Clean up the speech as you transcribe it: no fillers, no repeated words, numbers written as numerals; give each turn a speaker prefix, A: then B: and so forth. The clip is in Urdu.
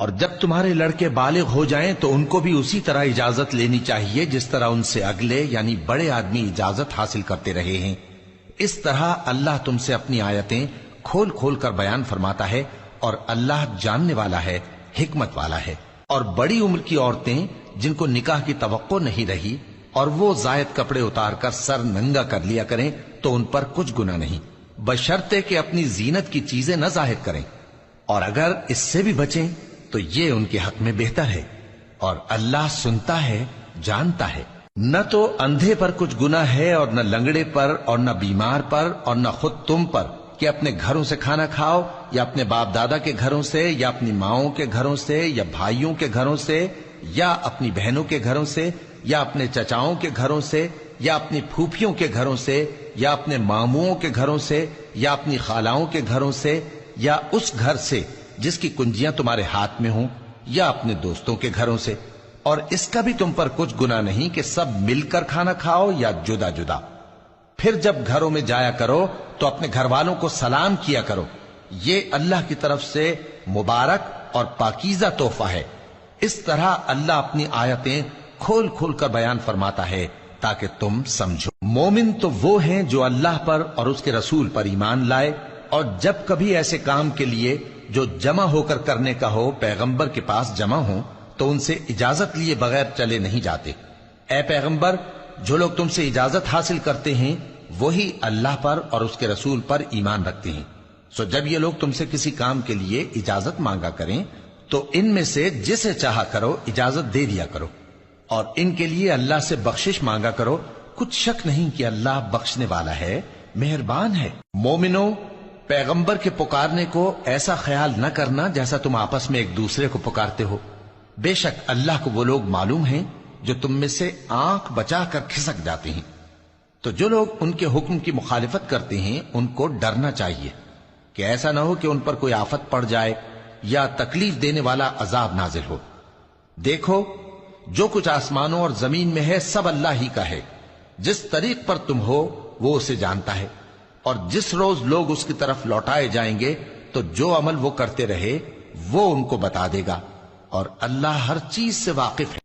A: اور جب تمہارے لڑکے بالغ ہو جائیں تو ان کو بھی اسی طرح اجازت لینی چاہیے جس طرح ان سے اگلے یعنی بڑے آدمی اجازت حاصل کرتے رہے ہیں۔ اس طرح اللہ تم سے اپنی آیتیں کھول کھول کر بیان فرماتا ہے، اور اللہ جاننے والا ہے، حکمت والا ہے۔ اور بڑی عمر کی عورتیں جن کو نکاح کی توقع نہیں رہی اور وہ زائد کپڑے اتار کر سر ننگا کر لیا کریں تو ان پر کچھ گناہ نہیں، بشرطے کہ اپنی زینت کی چیزیں نہ ظاہر کریں، اور اگر اس سے بھی بچیں تو یہ ان کے حق میں بہتر ہے، اور اللہ سنتا ہے، جانتا ہے۔ نہ تو اندھے پر کچھ گناہ ہے اور نہ لنگڑے پر اور نہ بیمار پر اور نہ خود تم پر کہ اپنے گھروں سے کھانا کھاؤ، یا اپنے باپ دادا کے گھروں سے، یا اپنی ماؤں کے گھروں سے، یا بھائیوں کے گھروں سے، یا اپنی بہنوں کے گھروں سے، یا اپنے چچاؤں کے گھروں سے، یا اپنی پھوپھیوں کے گھروں سے، یا اپنے ماموؤں کے گھروں سے، یا اپنی خالاؤں کے گھروں سے، یا اس گھر سے جس کی کنجیاں تمہارے ہاتھ میں ہوں، یا اپنے دوستوں کے گھروں سے۔ اور اس کا بھی تم پر کچھ گناہ نہیں کہ سب مل کر کھانا کھاؤ یا جدا جدا۔ پھر جب گھروں میں جایا کرو تو اپنے گھر والوں کو سلام کیا کرو، یہ اللہ کی طرف سے مبارک اور پاکیزہ تحفہ ہے۔ اس طرح اللہ اپنی آیتیں کھول کھول کر بیان فرماتا ہے تاکہ تم سمجھو۔ مومن تو وہ ہیں جو اللہ پر اور اس کے رسول پر ایمان لائے، اور جب کبھی ایسے کام کے لیے جو جمع ہو کر کرنے کا ہو پیغمبر کے پاس جمع ہوں تو ان سے اجازت لیے بغیر چلے نہیں جاتے۔ اے پیغمبر، جو لوگ تم سے اجازت حاصل کرتے ہیں وہی اللہ پر اور اس کے رسول پر ایمان رکھتے ہیں، سو جب یہ لوگ تم سے کسی کام کے لیے اجازت مانگا کریں تو ان میں سے جسے چاہا کرو اجازت دے دیا کرو، اور ان کے لیے اللہ سے بخشش مانگا کرو، کچھ شک نہیں کہ اللہ بخشنے والا ہے، مہربان ہے۔ مومنو، پیغمبر کے پکارنے کو ایسا خیال نہ کرنا جیسا تم آپس میں ایک دوسرے کو پکارتے ہو، بے شک اللہ کو وہ لوگ معلوم ہیں جو تم میں سے آنکھ بچا کر کھسک جاتے ہیں۔ تو جو لوگ ان کے حکم کی مخالفت کرتے ہیں ان کو ڈرنا چاہیے کہ ایسا نہ ہو کہ ان پر کوئی آفت پڑ جائے یا تکلیف دینے والا عذاب نازل ہو۔ دیکھو، جو کچھ آسمانوں اور زمین میں ہے سب اللہ ہی کا ہے، جس طریق پر تم ہو وہ اسے جانتا ہے، اور جس روز لوگ اس کی طرف لوٹائے جائیں گے تو جو عمل وہ کرتے رہے وہ ان کو بتا دے گا، اور اللہ ہر چیز سے واقف ہے۔